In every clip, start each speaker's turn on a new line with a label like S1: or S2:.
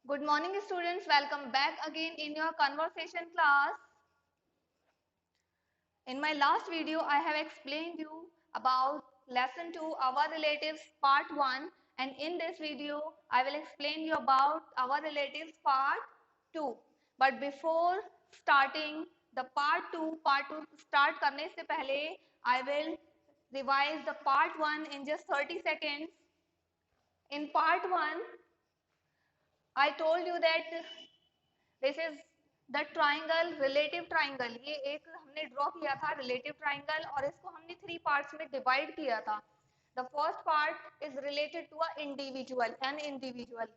S1: Good morning students, welcome back again in your conversation class. In my last video, I have explained you about lesson 2, our relatives part 1, and in this video, I will explain you about our relatives part 2. But before starting the part 2 start करने से पहले I will revise the part 1 in just 30 seconds. In part 1, I told you that this is the triangle relative triangle. ये एक हमने draw किया था relative triangle और इसको हमने 3 पार्ट्स में डिवाइड किया था. The first part is related to a individual. An individual,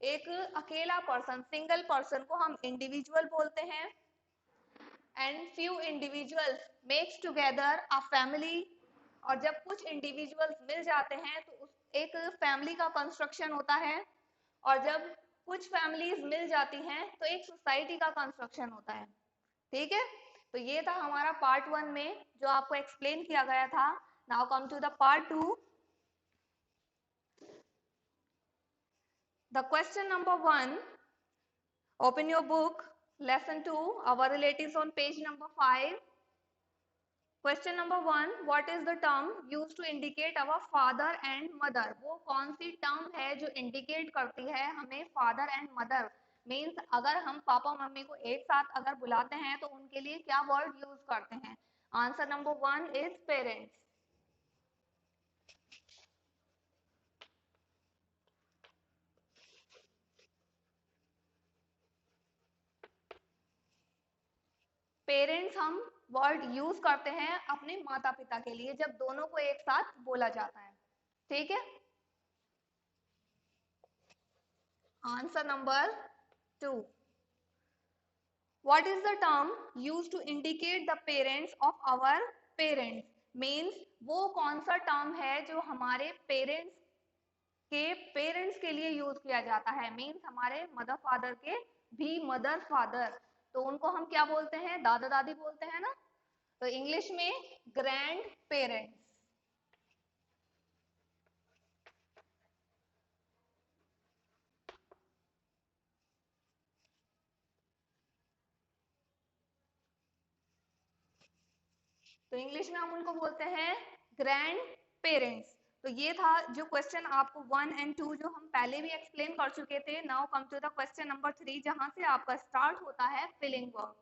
S1: एक अकेला पर्सन, सिंगल पर्सन को हम इंडिविजुअल बोलते हैं. And few individuals makes together a family. और जब कुछ इंडिविजुअल्स मिल जाते हैं तो उस एक फैमिली का कंस्ट्रक्शन होता है. और जब कुछ फैमिलीज मिल जाती हैं तो एक सोसाइटी का कंस्ट्रक्शन होता है. ठीक है, तो ये था हमारा पार्ट 1 में जो आपको एक्सप्लेन किया गया था. Now come to the part 2. The question number 1, open your book, lesson 2, our relatives on page number 5. Question number 1, what is the term used to indicate our father and mother. वो कौन सी term है जो indicate करती है हमें father and mother. Means अगर हम papa mummy को एक साथ अगर बुलाते हैं तो उनके लिए क्या वर्ड यूज करते हैं. Answer number 1 is parents. Parents हम वर्ड यूज करते हैं अपने माता पिता के लिए जब दोनों को एक साथ बोला जाता है. ठीक है, answer number 2. What is the term used to indicate the parents of our parents? Means वो कौन सा टर्म है जो हमारे पेरेंट्स के लिए यूज किया जाता है. मीन्स हमारे मदर फादर के भी मदर फादर, तो उनको हम क्या बोलते हैं, दादा दादी बोलते हैं ना. तो इंग्लिश में ग्रैंड पेरेंट्स. तो इंग्लिश में हम उनको बोलते हैं ग्रैंड पेरेंट्स. तो ये था जो क्वेश्चन आपको 1 एंड 2 जो हम पहले भी एक्सप्लेन कर चुके थे. Now come to the question number 3 जहां से आपका स्टार्ट होता है फिलिंग वर्क,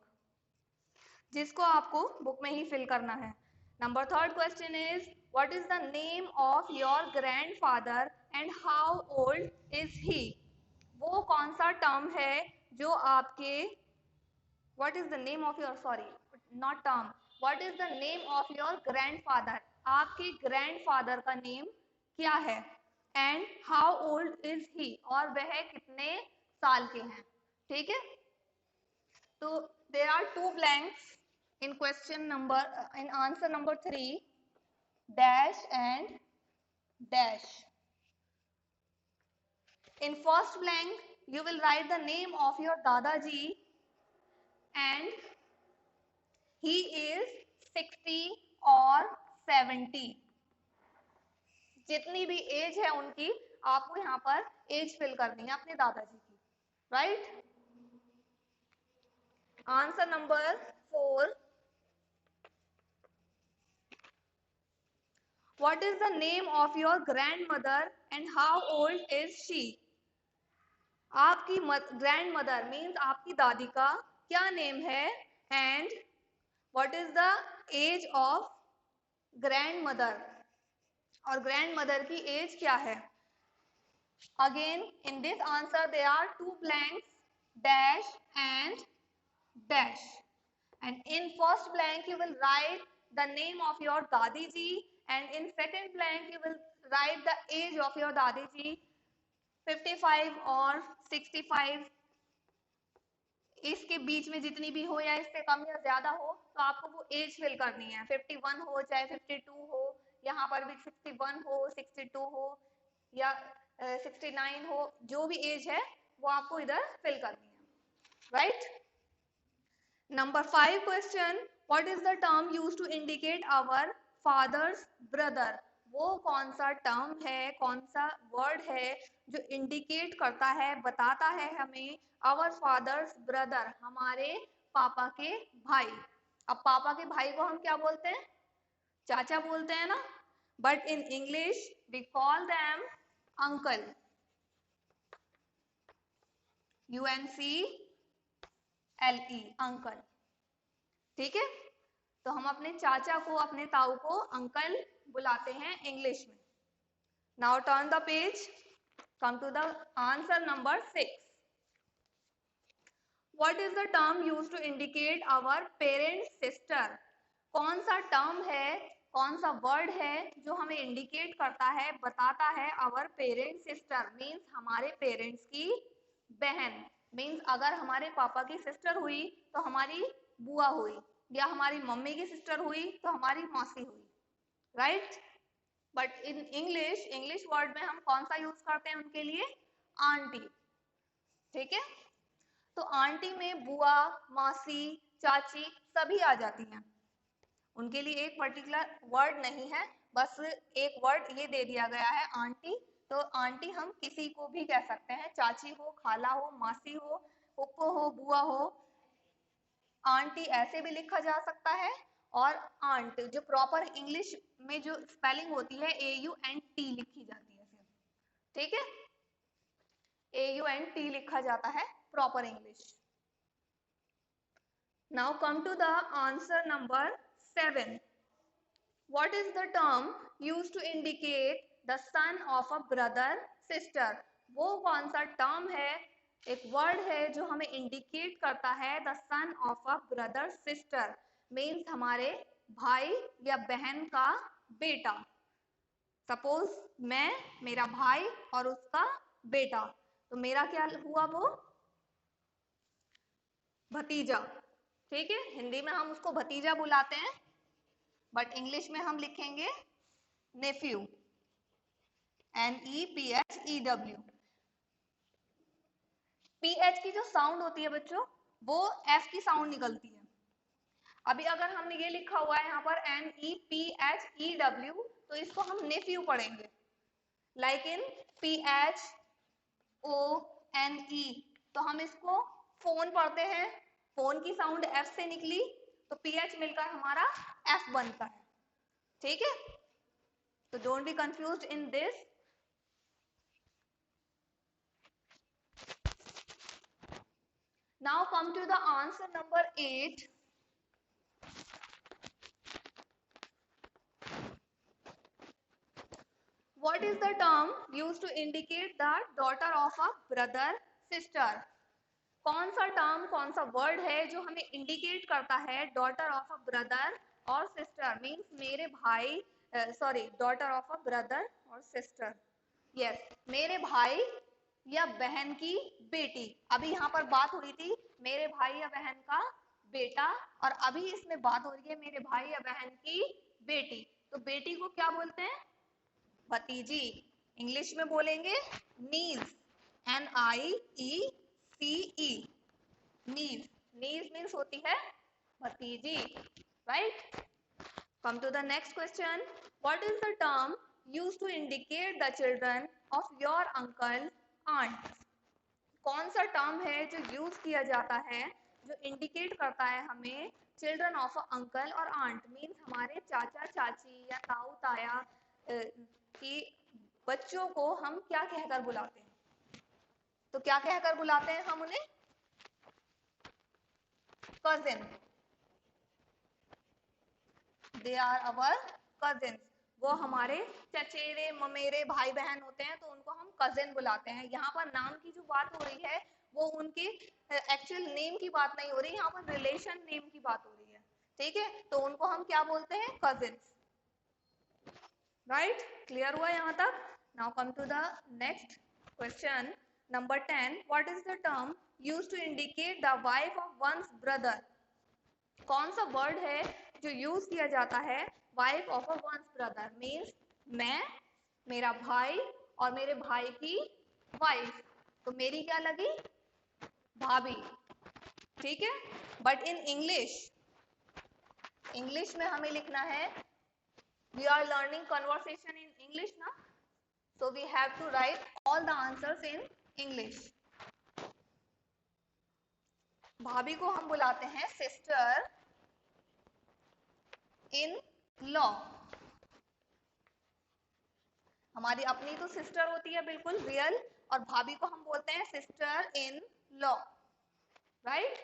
S1: जिसको आपको बुक में ही फिल करना है. Number 3 question is what is the name of your grandfather and how old is he. वो कौन सा टर्म है जो आपके what is the name of your, sorry, not term, what is the name of your grandfather. आपके grandfather का name क्या है. and how old is he, और वह कितने साल के हैं. ठीक है, तो there are 2 blanks in question number in answer number 3, dash and dash. In first blank you will write the name of your dadaji and he is 60 और 70. जितनी भी एज है उनकी आपको यहाँ पर एज फिल करनी है अपने दादाजी की. Right, answer number 4, what is the name of your grand mother and how old is she. आपकी ग्रैंड मदर मीन्स आपकी दादी का क्या नेम है and what is the age of grand mother, और ग्रैंड मदर की एज क्या है. Again in this answer there are 2 blanks, dash and dash. And in first blank you will write the name of your dadi ji, and in second blank you will write the age of your dadi ji, 55 और 65. इसके बीच में जितनी भी हो या इससे कम या ज्यादा हो तो आपको वो एज फिल करनी है. 51 हो चाहे 52 हो, यहाँ पर भी 61 हो 62 हो या 69 हो, जो भी एज है वो आपको इधर फिल करनी है. Right, number 5 question, what is the term used to indicate our father's brother. वो कौन सा टर्म है, कौन सा वर्ड है जो इंडिकेट करता है, बताता है हमें आवर फादर्स ब्रदर, हमारे पापा के भाई। अब पापा के भाई को हम क्या बोलते हैं? चाचा बोलते हैं ना, but in English we call them uncle, UNCLE, uncle. ठीक है, तो हम अपने चाचा को, अपने ताऊ को अंकल बुलाते हैं इंग्लिश में। Now turn the page, come to the answer number 6। What is the term used to indicate our parent sister? कौन सा टर्म है, कौन सा वर्ड है जो हमें इंडिकेट करता है, बताता है our parent sister मीन्स हमारे पेरेंट्स की बहन। मीन्स अगर हमारे पापा की सिस्टर हुई तो हमारी बुआ हुई, या हमारी मम्मी की सिस्टर हुई तो हमारी मौसी हुई, right. But in English word में हम कौन सा यूज करते हैं उनके लिए? आंटी। ठीक है, तो आंटी में बुआ, मासी, चाची सभी आ जाती हैं। उनके लिए एक पर्टिकुलर वर्ड नहीं है, बस एक वर्ड ये दे दिया गया है आंटी। तो आंटी हम किसी को भी कह सकते हैं, चाची हो, खाला हो, मासी हो, फूफो हो, बुआ हो। आंटी ऐसे भी लिखा जा सकता है, और आंट जो प्रॉपर इंग्लिश में जो स्पेलिंग होती है AUNT लिखी जाती है सिर्फ। ठीक है, AUNT लिखा जाता है proper English. Now come to the answer number 7. What is the term used to indicate the son of a brother sister? वो कौन सा टर्म है, एक वर्ड है जो हमें इंडिकेट करता है the son of a brother sister, means हमारे भाई या बहन का बेटा। सपोज मैं, मेरा भाई और उसका बेटा, तो मेरा क्या हुआ? वो भतीजा। ठीक है, हिंदी में हम उसको भतीजा बुलाते हैं, बट इंग्लिश में हम लिखेंगे नेफ्यू, NEPHEW। PH की जो साउंड होती है बच्चों, वो F की साउंड निकलती है। अभी अगर हमने ये लिखा हुआ है यहाँ पर NEPHEW, तो इसको हम नेफ्यू पढ़ेंगे। लाइक इन PHONE, तो हम इसको फोन पढ़ते हैं, फोन की साउंड F से निकली, तो PH मिलकर हमारा F बनता है। ठीक है, तो don't be confused in this. Now come to the answer number 8. What is the term used to indicate the daughter of a brother sister? कौन सा टर्म, कौन सा वर्ड है जो हमें इंडिकेट करता है डॉटर ऑफ अ ब्रदर और सिस्टर, मीन्स मेरे भाई, sorry, daughter of a brother और सिस्टर। यस, मेरे भाई या बहन की बेटी। अभी यहाँ पर बात हो रही थी मेरे भाई या बहन का बेटा, और अभी इसमें बात हो रही है मेरे भाई या बहन की बेटी। तो बेटी को क्या बोलते हैं? भतीजी। इंग्लिश में बोलेंगे नीज, NIECE, नीज। नीज मीन्स होती है भतीजी, right. Come to the next question. What is the term used to indicate the children of your uncle, aunt? कौन सा टर्म है जो यूज किया जाता है, जो इंडिकेट करता है हमें चिल्ड्रन ऑफ अंकल और आंट, मीन्स हमारे चाचा चाची या ताऊ ताया की बच्चों को हम क्या कहकर बुलाते हैं? तो क्या कहकर बुलाते हैं हम उन्हें? Cousin. They are our cousin. वो हमारे चचेरे ममेरे भाई बहन होते हैं, तो उनको हम कजिन बुलाते हैं। यहाँ पर नाम की जो बात हो रही है वो उनके एक्चुअल नेम की बात नहीं हो रही, यहाँ पर रिलेशन नेम की बात हो रही है। ठीक है, तो उनको हम क्या बोलते हैं? Cousin, right. क्लियर हुआ यहाँ तक? Now come to the next question number 10. What is the term used to indicate the wife of one's brother? कौन सा वर्ड है जो यूज किया जाता है wife of a one's brother, means मैं, मेरा भाई और मेरे भाई की वाइफ, तो मेरी क्या लगी? भाभी। ठीक है, बट इन इंग्लिश में हमें लिखना है We are learning conversation in English now, so we have to write all the answers in English. भाभी को हम बुलाते हैं सिस्टर इन लॉ. हमारी अपनी तो सिस्टर होती है बिल्कुल रियल, और भाभी को हम बोलते हैं sister in law. Right?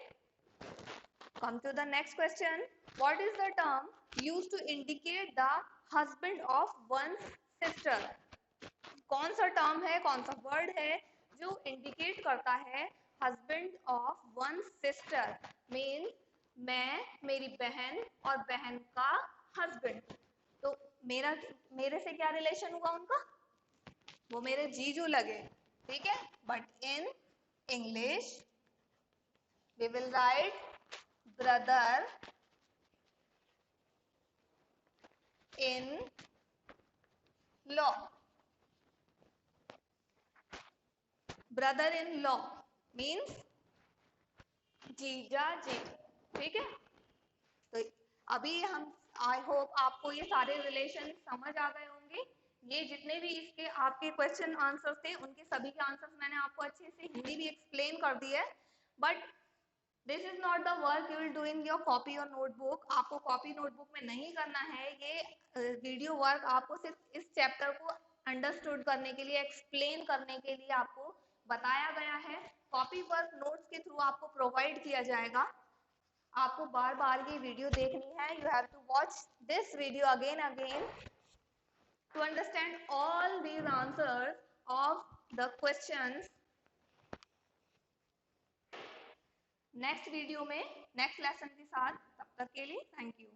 S1: Come to the next question. What is the term used to indicate the husband of one's sister? कौन सा टर्म है, कौन सा वर्ड है जो इंडिकेट करता है husband of one sister? Means मैं, मेरी बहन और बहन का हस्बैंड. तो मेरे से क्या रिलेशन हुआ उनका? वो मेरे जीजू लगे. ठीक है. But in English we will write brother in law. Brother in law means जीजा जी. ठीक है. तो अभी हम, आई होप आपको ये सारे रिलेशन समझ आ गए होंगे. ये जितने भी इसके आपके क्वेश्चन आंसर्स थे उनके सभी के आंसर्स मैंने आपको अच्छे से हिंदी भी एक्सप्लेन कर दिए. But this is not the work you will do in your copy और नोटबुक. आपको कॉपी नोटबुक में नहीं करना है. ये वीडियो वर्क आपको सिर्फ इस चैप्टर को अंडरस्टूड करने के लिए, एक्सप्लेन करने के लिए आपको बताया गया है. कॉपी वर्क नोट्स के थ्रू आपको प्रोवाइड किया जाएगा. आपको बार बार ये वीडियो देखनी है. You have to watch this video again to understand all these answers of the questions. Next video में नेक्स्ट लेसन के साथ. तब तक के लिए थैंक यू.